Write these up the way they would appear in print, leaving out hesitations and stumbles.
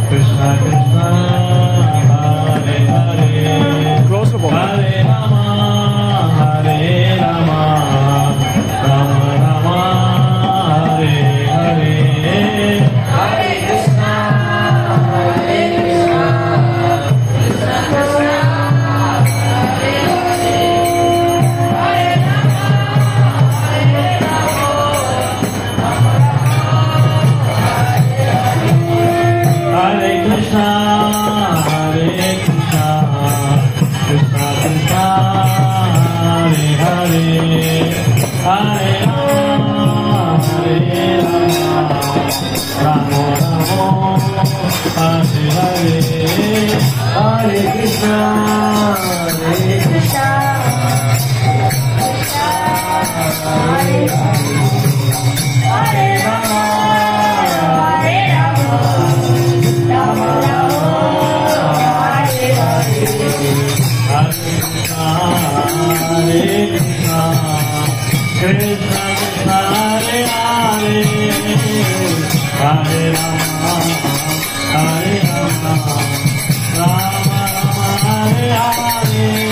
Krishna Krishna Hare Hare Close the ball. Hare Rama Rama Rama Hare Hare Hare Krishna, Hare Krishna, Krishna Krishna, Hare Hare, Hare Rama, Hare Rama, Rama Rama, Hare Hare. Hare Krishna Hare Krishna Krishna Krishna Hare Hare Hare Rama Hare Rama Rama Rama Hare Hare Hare Krishna Hare Krishna Hare Rama, Hare Rama, Rama Rama, Hare Hare. Hare Krishna Hare Krishna Krishna Krishna Hare Hare Hare Rama Hare Rama Rama Rama Hare Hare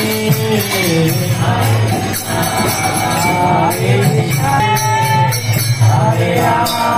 Hare Krishna, Hare Rama,